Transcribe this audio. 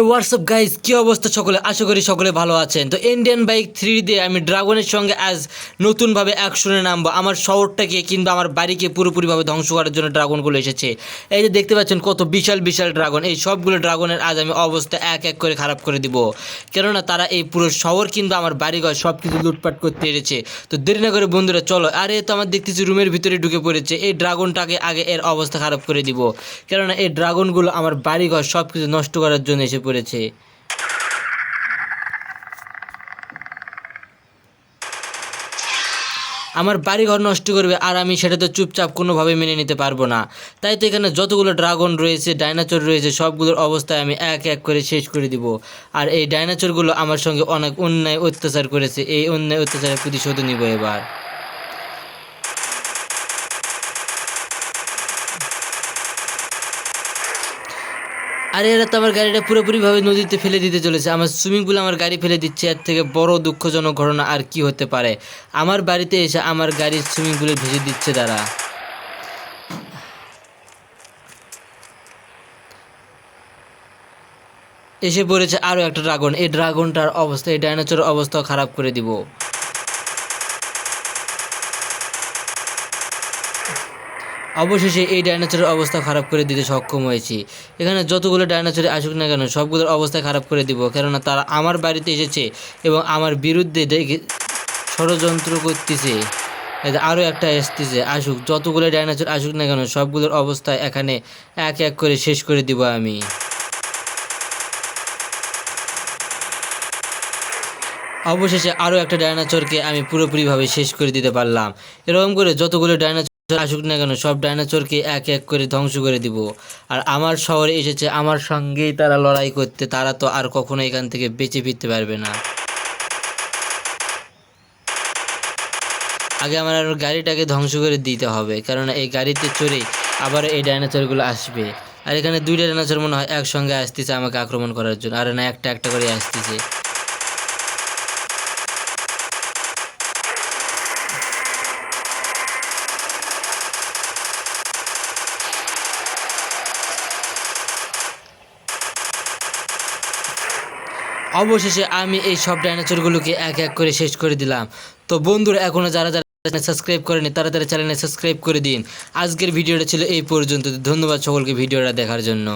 WhatsApp guys, কি অবস্থা সকলে? আশা করি সকলে ভালো আছেন। তো ইন্ডিয়ান বাইক 3 দিয়ে আমি ড্রাগনের সঙ্গে আজ নতুনভাবে অ্যাকশনে নামবো। আমার শহরটাকে কিংবা আমার বাড়িকে পুরোপুরিভাবে ধ্বংস করার জন্য ড্রাগনগুলো এসেছে। এই যে দেখতে পাচ্ছেন কত বিশাল বিশাল ড্রাগন, এই সবগুলো ড্রাগনের আজ আমি অবস্থা এক এক করে খারাপ করে দিব। কেননা তারা এই পুরো শহর কিংবা আমার বাড়িঘর সব কিছু লুটপাট করতে এসেছে। তো দেরি না করে বন্ধুরা চলো। আরে তো আমার দেখতেছি রুমের ভিতরে ঢুকে পড়েছে। এই ড্রাগনটাকে আগে এর অবস্থা খারাপ করে দিব, কেননা এই ড্রাগনগুলো আমার বাড়িঘর সব কিছু নষ্ট করার জন্য এসে পড়েছে। আমার বাড়িঘর নষ্ট করবে আর আমি সেটা তো চুপচাপ কোনোভাবে মেনে নিতে পারবো না। তাই তো এখানে যতগুলো ড্রাগন রয়েছে, ডাইনোসর রয়েছে, সবগুলোর অবস্থায় আমি এক এক করে শেষ করে দিব। আর এই ডাইনোসরগুলো আমার সঙ্গে অনেক অন্যায় অত্যাচার করেছে, এই অন্যায় অত্যাচারের প্রতিশোধ নিব এবার। আরে এরা তো আমার গাড়িটা পুরোপুরিভাবে নদীতে ফেলে দিতে চলেছে। আমার সুইমিং পুলে আমার গাড়ি ফেলে দিচ্ছে। এর থেকে বড় দুঃখজনক ঘটনা আর কি হতে পারে? আমার বাড়িতে এসে আমার গাড়ির সুইমিং পুলে ভেসে দিচ্ছে তারা। এসে পড়েছে আরও একটা ড্রাগন। এই ড্রাগনটার অবস্থা, এই ডাইনোসরের অবস্থাও খারাপ করে দিব। অবশেষে এই ডাইনোসরের অবস্থা খারাপ করে দিতে সক্ষম হয়েছি। এখানে যতগুলো ডাইনোসরে আসুক না কেন সবগুলোর অবস্থা খারাপ করে দিব, কেননা তারা আমার বাড়িতে এসেছে এবং আমার বিরুদ্ধে ষড়যন্ত্র করতেছে। আরও একটা আসতেছে, আসুক, যতগুলো ডাইনোসর আসুক না কেন সবগুলোর অবস্থা এখানে এক এক করে শেষ করে দিব আমি। অবশেষে আরও একটা ডাইনোসরকে আমি পুরোপুরিভাবে শেষ করে দিতে পারলাম। এরকম করে যতগুলো ডাইনোসর আসুক না কেন সব ডাইনোসরকে এক এক করে ধ্বংস করে দিব। আর আমার শহরে এসেছে আমার সঙ্গেই তারা লড়াই করতে, তারা তো আর কখনো এখান থেকে বেঁচে ফিরতে পারবে না। আগে আমার আর গাড়িটাকে ধ্বংস করে দিতে হবে, কারণ এই গাড়িতে চড়েই আবার এই ডাইনোসরগুলো আসবে। আর এখানে দুইটা ডাইনোসর মনে হয় একসঙ্গে আসতেছে আমাকে আক্রমণ করার জন্য, আর না একটা একটা করে আসতেছে। অবশেষে আমি এই সব ডাইনোসরগুলোকে এক এক করে শেষ করে দিলাম। তো বন্ধুরা, এখনও যারা যারা সাবস্ক্রাইব করেনি তারা তারা চ্যানেলে সাবস্ক্রাইব করে দিন। আজকের ভিডিওটা ছিল এই পর্যন্ত। ধন্যবাদ সকলকে ভিডিওটা দেখার জন্য।